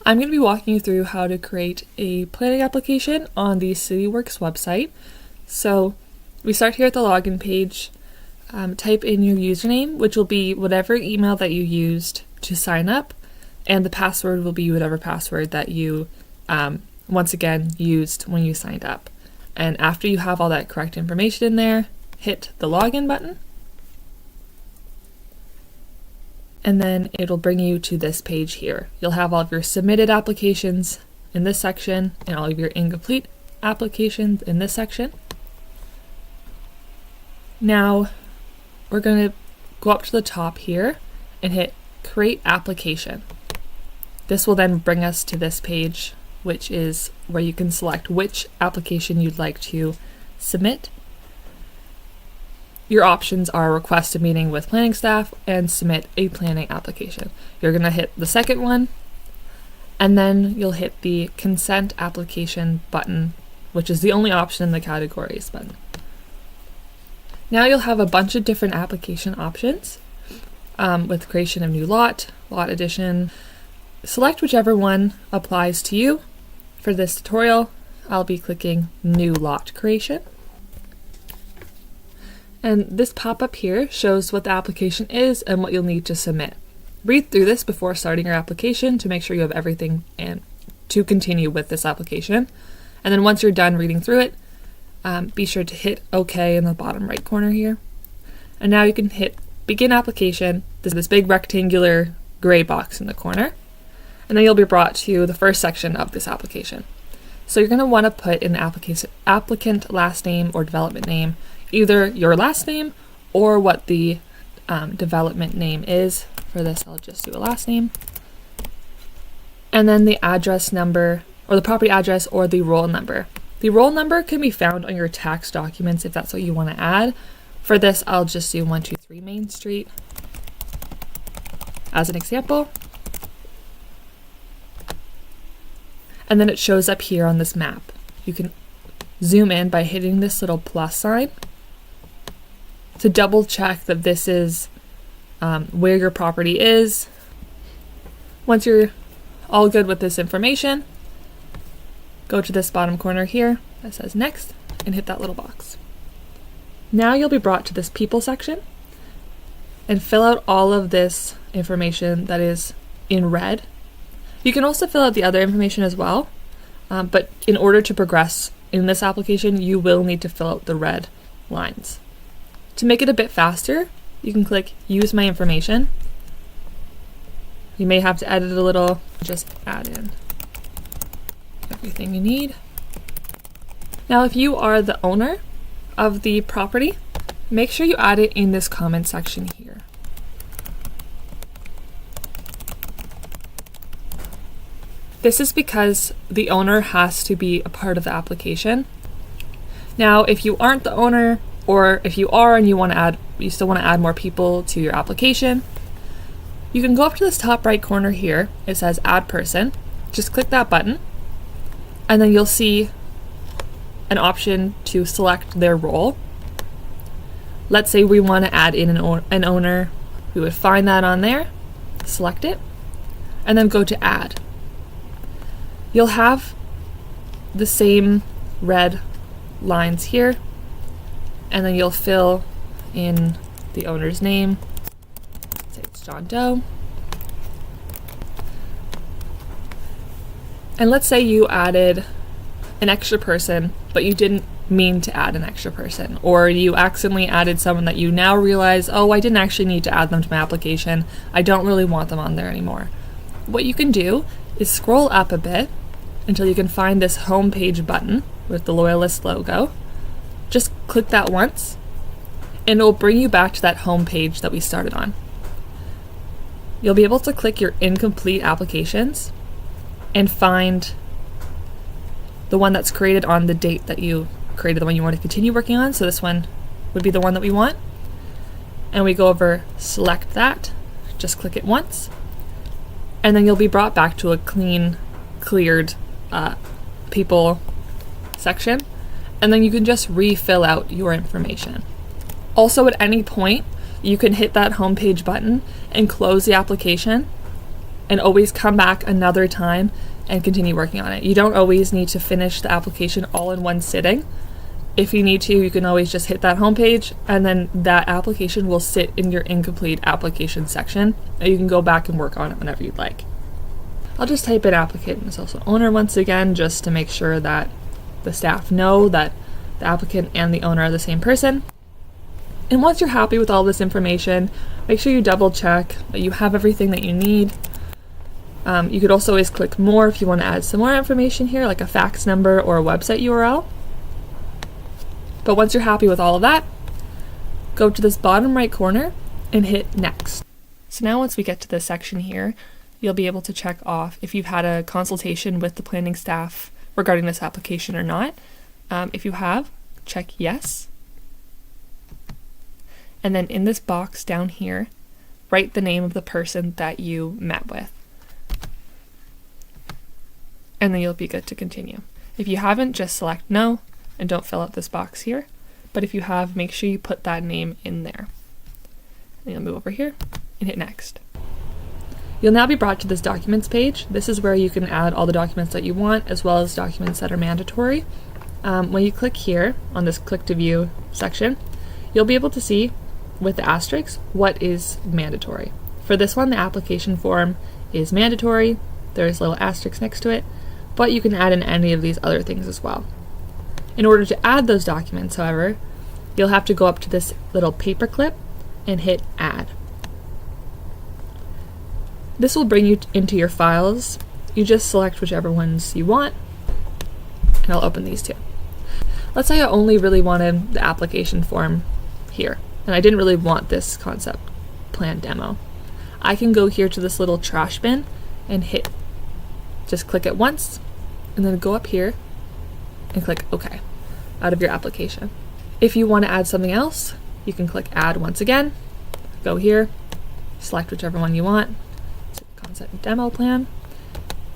I'm going to be walking you through how to create a planning application on the CityWorks website. So we start here at the login page, type in your username, which will be whatever email that you used to sign up, and the password will be whatever password that you, once again, used when you signed up. And after you have all that correct information in there, hit the login button. And then it'll bring you to this page here. You'll have all of your submitted applications in this section and all of your incomplete applications in this section. Now we're going to go up to the top here and hit Create Application. This will then bring us to this page, which is where you can select which application you'd like to submit. Your options are request a meeting with planning staff and submit a planning application. You're going to hit the second one, and then you'll hit the consent application button, which is the only option in the categories button. Now you'll have a bunch of different application options with creation of new lot addition. Select whichever one applies to you. For this tutorial, I'll be clicking New Lot Creation. And this pop-up here shows what the application is and what you'll need to submit. Read through this before starting your application to make sure you have everything and to continue with this application. And then once you're done reading through it, be sure to hit OK in the bottom right corner here. And now you can hit Begin Application. There's this big rectangular gray box in the corner. And then you'll be brought to the first section of this application. So you're going to want to put in the applicant last name or development name, either your last name or what the development name is. For this, I'll just do a last name. And then the address number, or the property address, or the roll number. The roll number can be found on your tax documents if that's what you want to add. For this, I'll just do 123 Main Street as an example. And then it shows up here on this map. You can zoom in by hitting this little plus sign to double check that this is where your property is. Once you're all good with this information, go to this bottom corner here that says Next and hit that little box. Now you'll be brought to this People section and fill out all of this information that is in red. You can also fill out the other information as well, but in order to progress in this application, you will need to fill out the red lines. To make it a bit faster, you can click Use My Information. You may have to edit a little, just add in everything you need. Now, if you are the owner of the property, make sure you add it in this comment section here. This is because the owner has to be a part of the application. Now, if you aren't the owner, or if you are and you still want to add more people to your application, you can go up to this top right corner here. It says Add Person. Just click that button, and then you'll see an option to select their role. Let's say we want to add in an owner. We would find that on there, select it, and then go to Add. You'll have the same red lines here, and then you'll fill in the owner's name. Say it's John Doe. And let's say you added an extra person, but you didn't mean to add an extra person, or you accidentally added someone that you now realize, oh, I didn't actually need to add them to my application. I don't really want them on there anymore. What you can do is scroll up a bit until you can find this home page button with the Loyalist logo. Just click that once, and it will bring you back to that home page that we started on. You'll be able to click your incomplete applications and find the one that's created on the date that you created, the one you want to continue working on. So this one would be the one that we want. And we go over, select that, just click it once, and then you'll be brought back to a clean, cleared people section, and then you can just refill out your information. Also, at any point, you can hit that homepage button and close the application, and always come back another time and continue working on it. You don't always need to finish the application all in one sitting. If you need to, you can always just hit that home page, and then that application will sit in your incomplete application section, and you can go back and work on it whenever you'd like. I'll just type in applicant and also owner once again, just to make sure that the staff know that the applicant and the owner are the same person. And once you're happy with all this information, make sure you double check that you have everything that you need. You could also always click more if you want to add some more information here, like a fax number or a website URL. But once you're happy with all of that, go to this bottom right corner and hit next. So now once we get to this section here, you'll be able to check off if you've had a consultation with the planning staff regarding this application or not. If you have, check yes. And then in this box down here, write the name of the person that you met with. And then you'll be good to continue. If you haven't, just select no and don't fill out this box here. But if you have, make sure you put that name in there. And you'll move over here and hit next. You'll now be brought to this documents page. This is where you can add all the documents that you want, as well as documents that are mandatory. When you click here on this click to view section, you'll be able to see with the asterisks what is mandatory. For this one, the application form is mandatory. There's little asterisks next to it, but you can add in any of these other things as well. In order to add those documents, however, you'll have to go up to this little paper clip and hit add. This will bring you into your files. You just select whichever ones you want, and I'll open these two. Let's say I only really wanted the application form here, and I didn't really want this concept plan demo. I can go here to this little trash bin and just click it once, and then go up here and click OK out of your application. If you want to add something else, you can click add once again, go here, select whichever one you want, concept demo plan,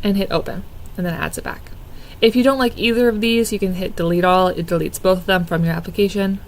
and hit open, and then it adds it back. If you don't like either of these, you can hit delete all. It deletes both of them from your application.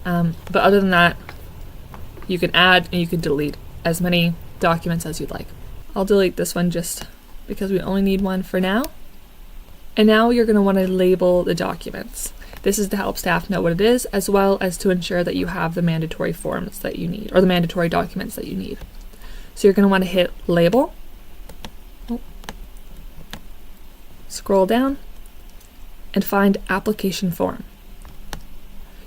But other than that, you can add and you can delete as many documents as you'd like. I'll delete this one just because we only need one for now. And now you're going to want to label the documents. This is to help staff know what it is, as well as to ensure that you have the mandatory forms that you need, or the mandatory documents that you need. So you're going to want to hit label, scroll down, and find application form.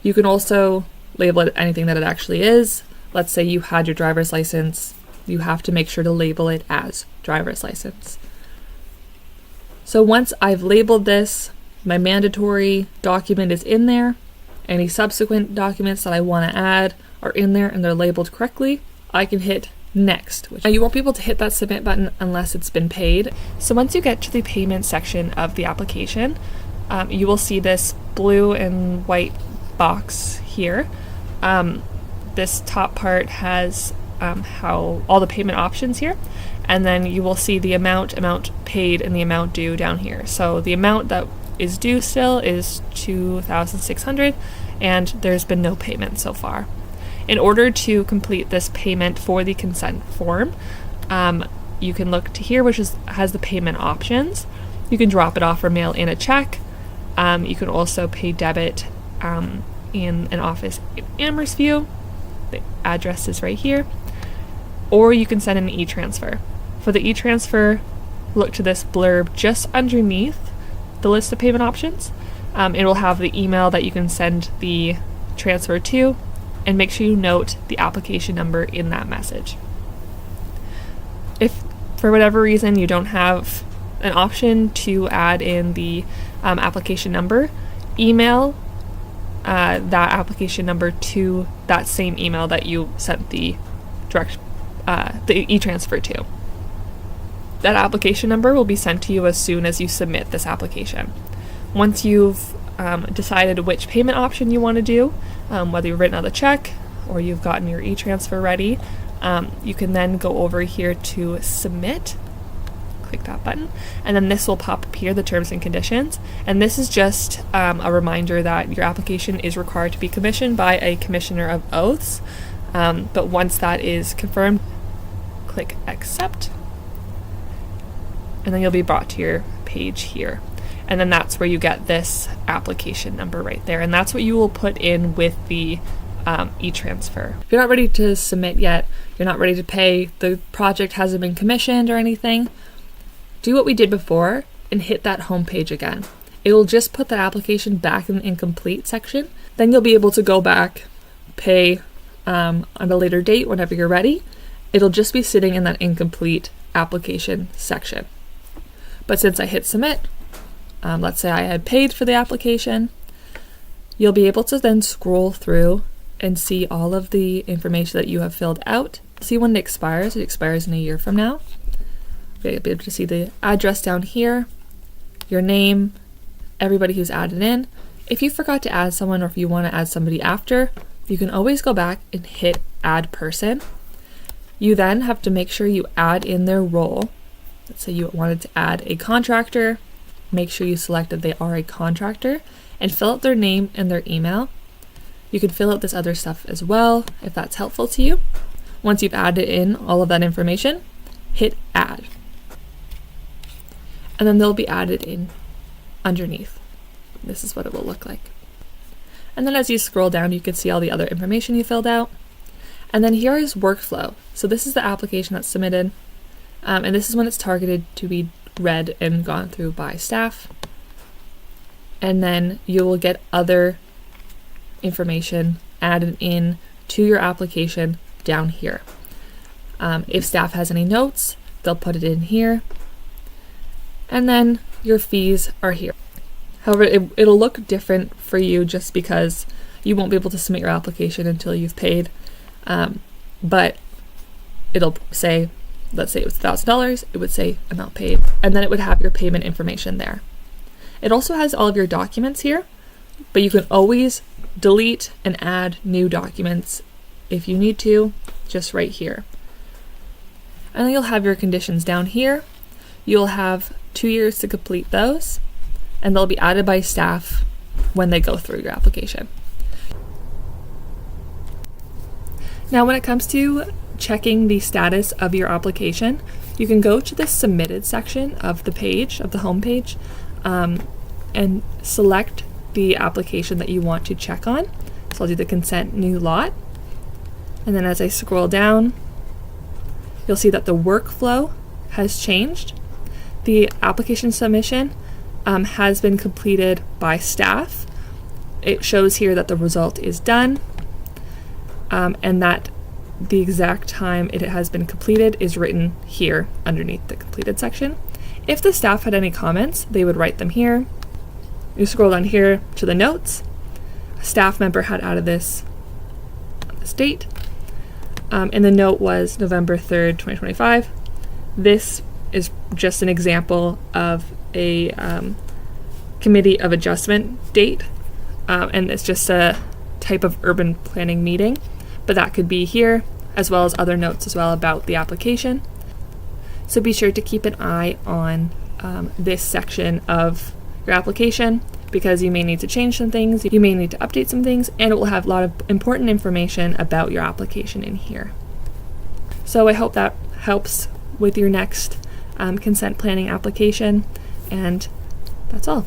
You can also label it anything that it actually is. Let's say you had your driver's license, you have to make sure to label it as driver's license. So once I've labeled this, my mandatory document is in there. Any subsequent documents that I want to add are in there and they're labeled correctly. I can hit next. Now you won't be able to hit that submit button unless it's been paid. So once you get to the payment section of the application, you will see this blue and white box here. This top part has how all the payment options here, and then you will see the amount paid, and the amount due down here. So the amount that is due still is $2,600, and there's been no payment so far. In order to complete this payment for the consent form, you can look to here, which has the payment options. You can drop it off or mail in a check. You can also pay debit in an office in Amherstview. The address is right here. Or you can send an e-transfer. For the e-transfer, look to this blurb just underneath the list of payment options. It will have the email that you can send the transfer to, and make sure you note the application number in that message. If for whatever reason you don't have an option to add in the application number, email that application number to that same email that you sent the e-transfer to. That application number will be sent to you as soon as you submit this application. Once you've decided which payment option you want to do, whether you've written out the check or you've gotten your e-transfer ready, you can then go over here to submit, click that button, and then this will pop up here, the terms and conditions. And this is just a reminder that your application is required to be commissioned by a commissioner of oaths. But once that is confirmed, click accept, and then you'll be brought to your page here. And then that's where you get this application number right there. And that's what you will put in with the e-transfer. If you're not ready to submit yet, you're not ready to pay, the project hasn't been commissioned or anything, do what we did before and hit that home page again. It'll just put that application back in the incomplete section. Then you'll be able to go back, pay on a later date whenever you're ready. It'll just be sitting in that incomplete application section. But since I hit submit, let's say I had paid for the application, you'll be able to then scroll through and see all of the information that you have filled out. See when it expires. It expires in a year from now. You'll be able to see the address down here, your name, everybody who's added in. If you forgot to add someone or if you want to add somebody after, you can always go back and hit add person. You then have to make sure you add in their role. Let's say you wanted to add a contractor. Make sure you select that they are a contractor and fill out their name and their email. You can fill out this other stuff as well if that's helpful to you. Once you've added in all of that information, hit add. And then they'll be added in underneath. This is what it will look like. And then as you scroll down, you can see all the other information you filled out. And then here is workflow. So this is the application that's submitted. And this is when it's targeted to be read and gone through by staff. And then you will get other information added in to your application down here. If staff has any notes, they'll put it in here. And then your fees are here. However, it'll look different for you just because you won't be able to submit your application until you've paid. But it'll say, let's say it was $1,000, it would say amount paid, and then it would have your payment information there. It also has all of your documents here, but you can always delete and add new documents if you need to, just right here. And then you'll have your conditions down here. You'll have 2 years to complete those, and they'll be added by staff when they go through your application. Now, when it comes to checking the status of your application, you can go to the submitted section of the page, of the home page, and select the application that you want to check on. So I'll do the consent new lot. And then as I scroll down, you'll see that the workflow has changed. The application submission has been completed by staff. It shows here that the result is done, and that the exact time it has been completed is written here underneath the completed section. If the staff had any comments, they would write them here. You scroll down here to the notes. A staff member had added this on this date, and the note was November 3rd, 2025. This is just an example of a committee of adjustment date, and it's just a type of urban planning meeting, but that could be here, as well as other notes as well about the application. So be sure to keep an eye on this section of your application, because you may need to change some things, you may need to update some things, and it will have a lot of important information about your application in here. So I hope that helps with your next consent planning application, and that's all.